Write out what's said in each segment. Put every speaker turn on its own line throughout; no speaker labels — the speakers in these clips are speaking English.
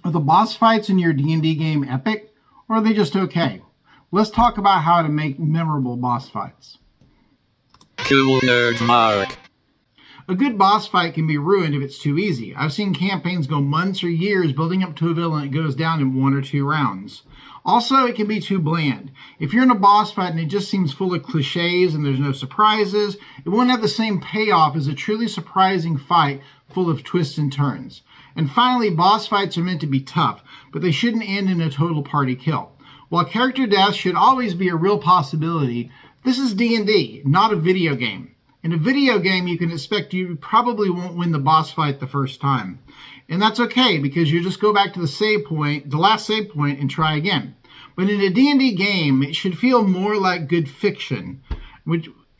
Are the boss fights in your D&D game epic, or are they just okay? Let's talk about how to make memorable boss fights.
Cool Nerd Mark.
A good boss fight can be ruined if it's too easy. I've seen campaigns go months or years building up to a villain that goes down in 1 or 2 rounds. Also, it can be too bland. If you're in a boss fight and it just seems full of cliches and there's no surprises, it won't have the same payoff as a truly surprising fight full of twists and turns. And finally, boss fights are meant to be tough, but they shouldn't end in a total party kill. While character death should always be a real possibility, this is D&D, not a video game. In a video game, you can expect you probably won't win the boss fight the first time. And that's okay, because you just go back to the last save point, and try again. But in a D&D game, it should feel more like good fiction,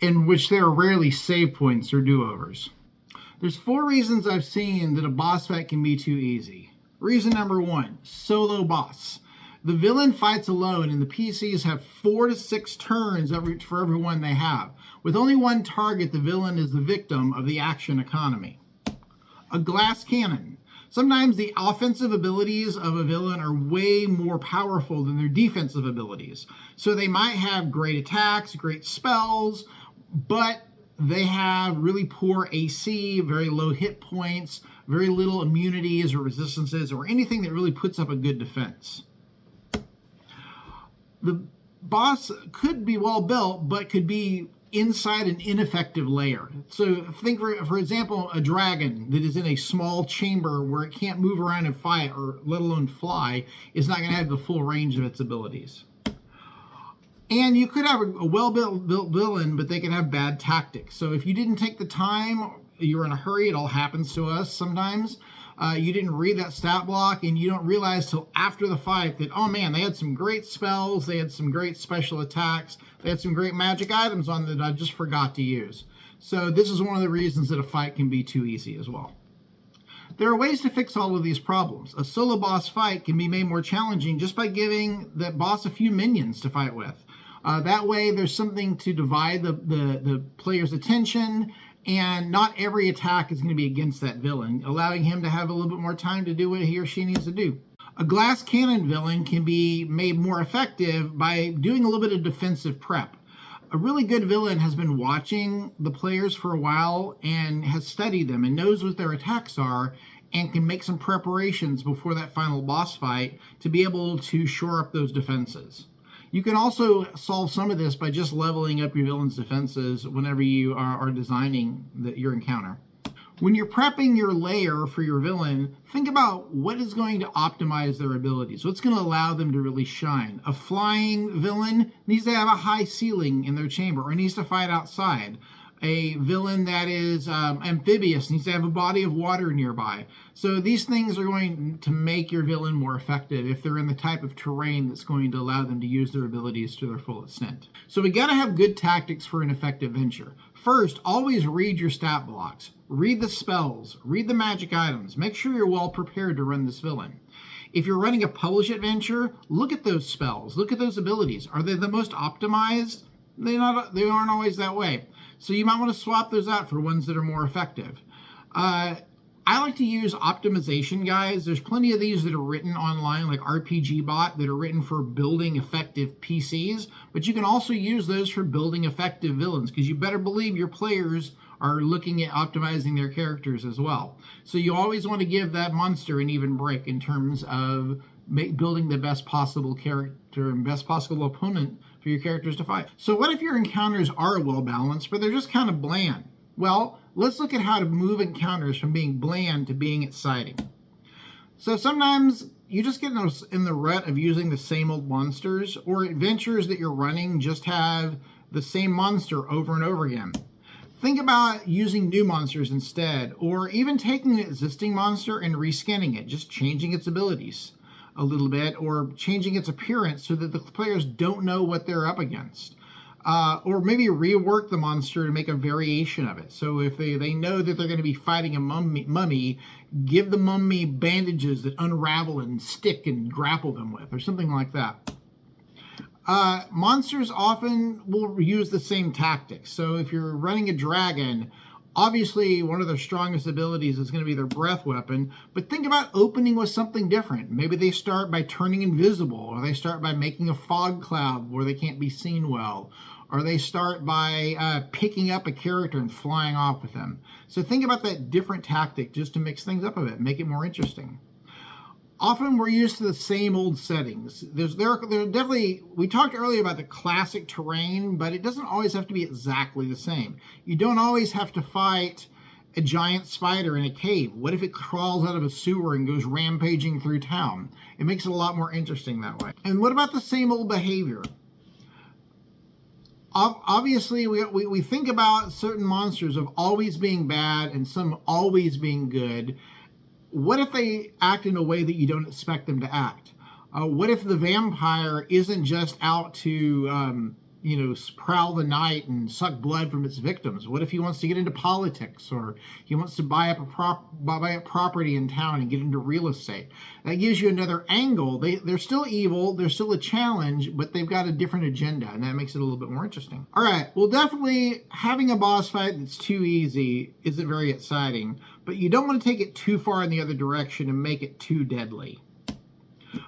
in which there are rarely save points or do-overs. There's 4 reasons I've seen that a boss fight can be too easy. Reason number 1, solo boss. The villain fights alone, and the PCs have 4 to 6 turns for every one they have. With only one target, the villain is the victim of the action economy. A glass cannon. Sometimes the offensive abilities of a villain are way more powerful than their defensive abilities. So they might have great attacks, great spells, but they have really poor AC, very low hit points, very little immunities or resistances, or anything that really puts up a good defense. The boss could be well built, but could be inside an ineffective layer. So think, for example, a dragon that is in a small chamber where it can't move around and fight, or let alone fly, is not going to have the full range of its abilities. And you could have a well-built villain, but they can have bad tactics. So if you didn't take the time, you're in a hurry, it all happens to us sometimes, you didn't read that stat block, and you don't realize till after the fight that, oh man, they had some great spells, they had some great special attacks, they had some great magic items on that I just forgot to use. So this is one of the reasons that a fight can be too easy as well. There are ways to fix all of these problems. A solo boss fight can be made more challenging just by giving that boss a few minions to fight with. That way there's something to divide the player's attention, and not every attack is going to be against that villain, allowing him to have a little bit more time to do what he or she needs to do. A glass cannon villain can be made more effective by doing a little bit of defensive prep. A really good villain has been watching the players for a while and has studied them and knows what their attacks are, and can make some preparations before that final boss fight to be able to shore up those defenses. You can also solve some of this by just leveling up your villain's defenses whenever you are designing your encounter. When you're prepping your layer for your villain, think about what is going to optimize their abilities, what's going to allow them to really shine. A flying villain needs to have a high ceiling in their chamber, or needs to fight outside. A villain that is amphibious needs to have a body of water nearby. So these things are going to make your villain more effective if they're in the type of terrain that's going to allow them to use their abilities to their full extent. So we got to have good tactics for an effective venture. First, always read your stat blocks. Read the spells. Read the magic items. Make sure you're well prepared to run this villain. If you're running a published adventure, look at those spells. Look at those abilities. Are they the most optimized? They aren't always that way. So you might want to swap those out for ones that are more effective. I like to use optimization guides. There's plenty of these that are written online, like RPG Bot, that are written for building effective PCs. But you can also use those for building effective villains, because you better believe your players are looking at optimizing their characters as well. So you always want to give that monster an even break in terms of building the best possible character and best possible opponent for your characters to fight. So what if your encounters are well balanced, but they're just kind of bland? Well, let's look at how to move encounters from being bland to being exciting. So sometimes you just get in the rut of using the same old monsters, or adventures that you're running just have the same monster over and over again. Think about using new monsters instead, or even taking an existing monster and reskinning it, just changing its abilities a little bit, or changing its appearance so that the players don't know what they're up against. Or maybe rework the monster to make a variation of it. So if they know that they're going to be fighting a mummy, give the mummy bandages that unravel and stick and grapple them with, or something like that. Monsters often will use the same tactics. So if you're running a dragon, Obviously, one of their strongest abilities is going to be their breath weapon, but think about opening with something different. Maybe they start by turning invisible, or they start by making a fog cloud where they can't be seen well, or they start by picking up a character and flying off with them. So think about that different tactic just to mix things up a bit, make it more interesting. Often we're used to the same old settings. There definitely, we talked earlier about the classic terrain, but it doesn't always have to be exactly the same. You don't always have to fight a giant spider in a cave. What if it crawls out of a sewer and goes rampaging through town? It makes it a lot more interesting that way. And what about the same old behavior? Obviously, we think about certain monsters of always being bad and some always being good. What if they act in a way that you don't expect them to act? What if the vampire isn't just out to, prowl the night and suck blood from its victims? What if he wants to get into politics, or he wants to buy up property in town and get into real estate? That gives you another angle. They're still evil, they're still a challenge, but they've got a different agenda, and that makes it a little bit more interesting. All right, well, definitely having a boss fight that's too easy isn't very exciting, but you don't want to take it too far in the other direction and make it too deadly.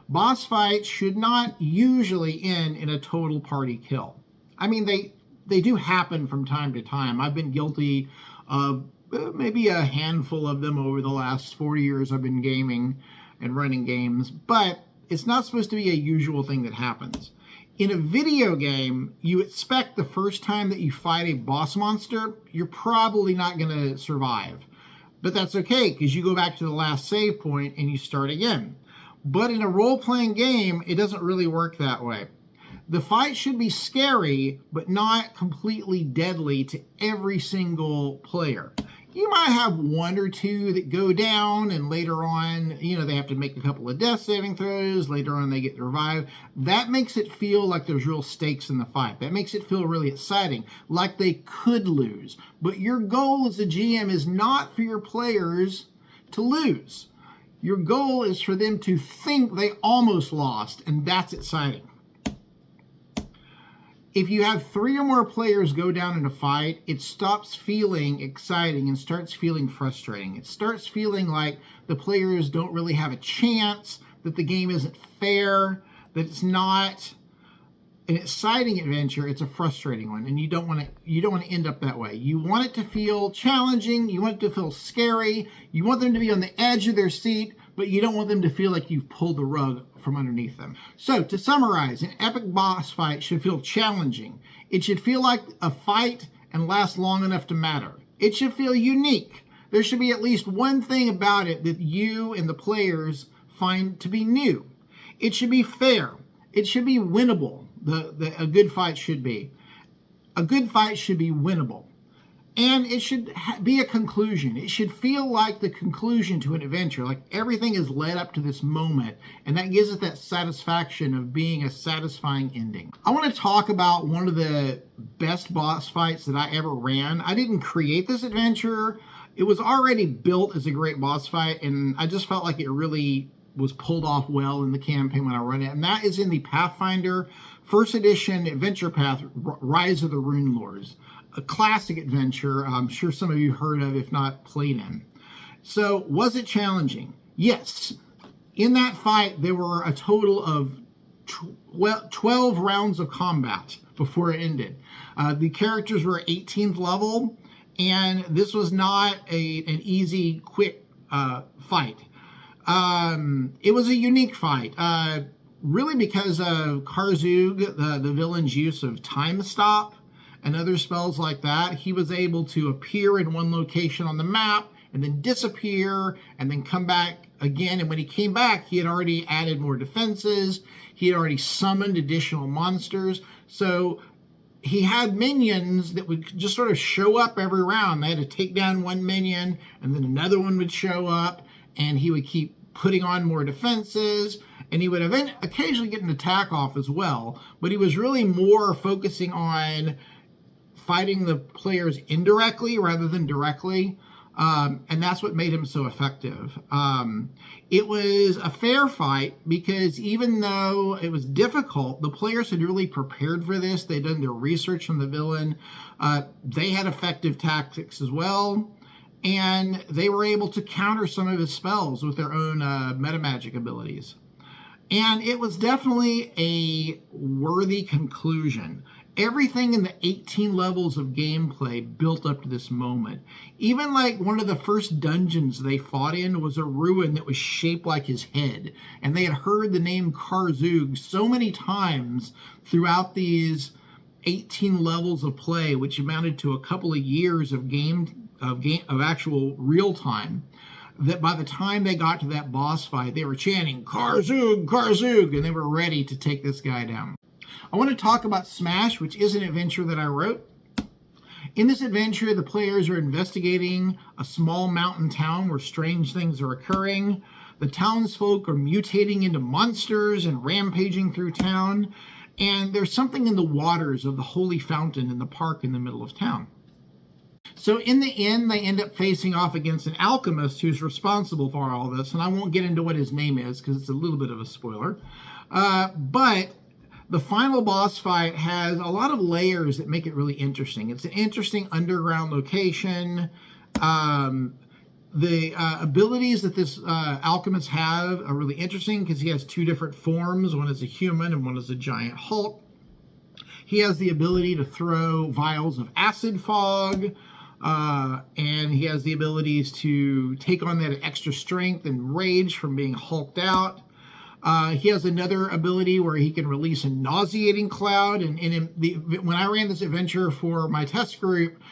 Boss fights should not usually end in a total party kill. I mean, they do happen from time to time. I've been guilty of maybe a handful of them over the last 4 years I've been gaming and running games, but it's not supposed to be a usual thing that happens. In a video game, you expect the first time that you fight a boss monster, you're probably not going to survive. But that's okay, because you go back to the last save point and you start again. But in a role-playing game, it doesn't really work that way. The fight should be scary, but not completely deadly to every single player. You might have one or two that go down, and later on, they have to make a couple of death saving throws. Later on, they get revived. That makes it feel like there's real stakes in the fight. That makes it feel really exciting, like they could lose. But your goal as a GM is not for your players to lose. Your goal is for them to think they almost lost, and that's exciting. If you have 3 or more players go down in a fight, it stops feeling exciting and starts feeling frustrating. It starts feeling like the players don't really have a chance, that the game isn't fair, that it's not an exciting adventure, it's a frustrating one, and you don't want to end up that way. You want it to feel challenging, you want it to feel scary, you want them to be on the edge of their seat, but you don't want them to feel like you've pulled the rug from underneath them. So, to summarize, an epic boss fight should feel challenging. It should feel like a fight and last long enough to matter. It should feel unique. There should be at least one thing about it that you and the players find to be new. It should be fair. It should be winnable. A good fight should be. A good fight should be winnable. And it should be a conclusion. It should feel like the conclusion to an adventure, like everything is led up to this moment, and that gives it that satisfaction of being a satisfying ending. I want to talk about one of the best boss fights that I ever ran. I didn't create this adventure. It was already built as a great boss fight, and I just felt like it really was pulled off well in the campaign when I run it, and that is in the Pathfinder First Edition Adventure Path, Rise of the Runelords. A classic adventure I'm sure some of you heard of, if not played in. So, was it challenging? Yes. In that fight, there were a total of 12 rounds of combat before it ended. The characters were 18th level, and this was not an easy, quick fight. It was a unique fight, really because of Karzug, the villain's use of Time Stop, and other spells like that. He was able to appear in one location on the map and then disappear and then come back again. And when he came back, he had already added more defenses. He had already summoned additional monsters. So he had minions that would just sort of show up every round. They had to take down one minion, and then another one would show up, and he would keep putting on more defenses, and he would occasionally get an attack off as well. But he was really more focusing on fighting the players indirectly rather than directly. And that's what made him so effective. It was a fair fight because even though it was difficult, the players had really prepared for this. They'd done their research on the villain. They had effective tactics as well. And they were able to counter some of his spells with their own metamagic abilities. And it was definitely a worthy conclusion. Everything in the 18 levels of gameplay built up to this moment. Even like one of the first dungeons they fought in was a ruin that was shaped like his head. And they had heard the name Karzug so many times throughout these 18 levels of play, which amounted to a couple of years of actual real time, that by the time they got to that boss fight, they were chanting Karzug, Karzug, and they were ready to take this guy down. I want to talk about Smash, which is an adventure that I wrote. In this adventure, the players are investigating a small mountain town where strange things are occurring. The townsfolk are mutating into monsters and rampaging through town. And there's something in the waters of the holy fountain in the park in the middle of town. So in the end, they end up facing off against an alchemist who's responsible for all this. And I won't get into what his name is because it's a little bit of a spoiler. But the final boss fight has a lot of layers that make it really interesting. It's an interesting underground location. The abilities that this alchemist have are really interesting because he has two different forms. One is a human and one is a giant Hulk. He has the ability to throw vials of acid fog. And he has the abilities to take on that extra strength and rage from being hulked out. He has another ability where he can release a nauseating cloud. And when I ran this adventure for my test group,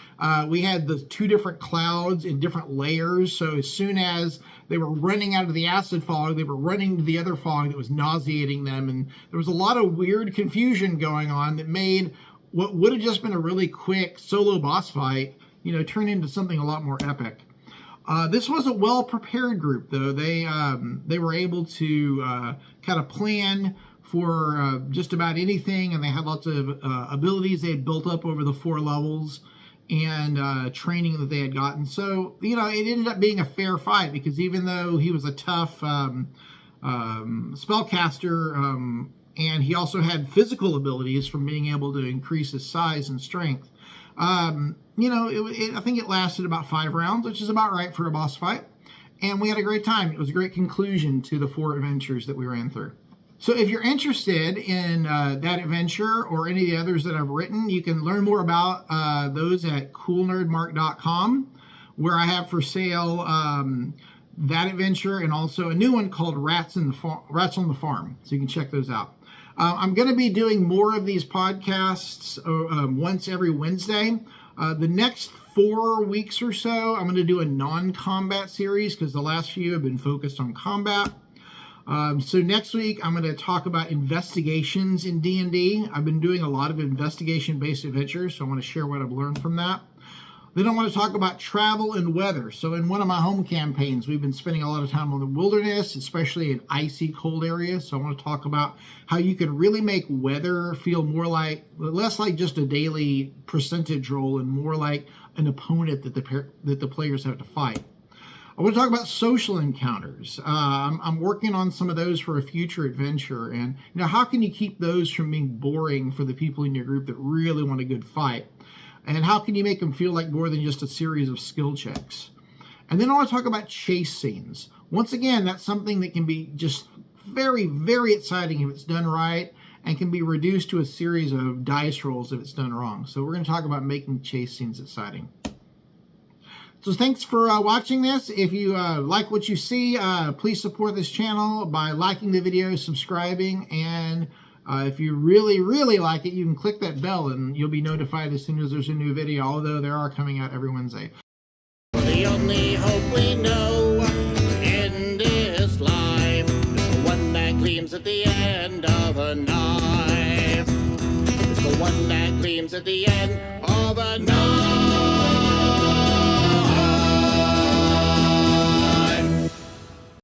we had the two different clouds in different layers. So as soon as they were running out of the acid fog, they were running to the other fog that was nauseating them. And there was a lot of weird confusion going on that made what would have just been a really quick solo boss fight, turn into something a lot more epic. This was a well-prepared group, though. They were able to kind of plan for just about anything, and they had lots of abilities they had built up over the 4 levels and training that they had gotten. So, it ended up being a fair fight because even though he was a tough spellcaster, and he also had physical abilities from being able to increase his size and strength, I think it lasted about 5 rounds, which is about right for a boss fight. And we had a great time. It was a great conclusion to the 4 adventures that we ran through. So if you're interested in that adventure or any of the others that I've written, you can learn more about those at coolnerdmark.com, where I have for sale that adventure and also a new one called Rats on the Farm. So you can check those out. I'm going to be doing more of these podcasts once every Wednesday. The next 4 weeks or so, I'm going to do a non-combat series because the last few have been focused on combat. So next week, I'm going to talk about investigations in D&D. I've been doing a lot of investigation-based adventures, so I want to share what I've learned from that. Then I want to talk about travel and weather. So in one of my home campaigns, we've been spending a lot of time on the wilderness, especially in icy, cold areas. So I want to talk about how you can really make weather feel less like just a daily percentage roll and more like an opponent that the players have to fight. I want to talk about social encounters. I'm working on some of those for a future adventure. And how can you keep those from being boring for the people in your group that really want a good fight? And how can you make them feel like more than just a series of skill checks? And then I want to talk about chase scenes. Once again, that's something that can be just very, very exciting if it's done right and can be reduced to a series of dice rolls if it's done wrong. So we're going to talk about making chase scenes exciting. So thanks for watching this. If you like what you see, please support this channel by liking the video, subscribing, and if you really, really like it, you can click that bell and you'll be notified as soon as there's a new video, although there are coming out every Wednesday.
The only hope we know in this life is the one that gleams at the end of a knife. It's the one that gleams at the end of a knife.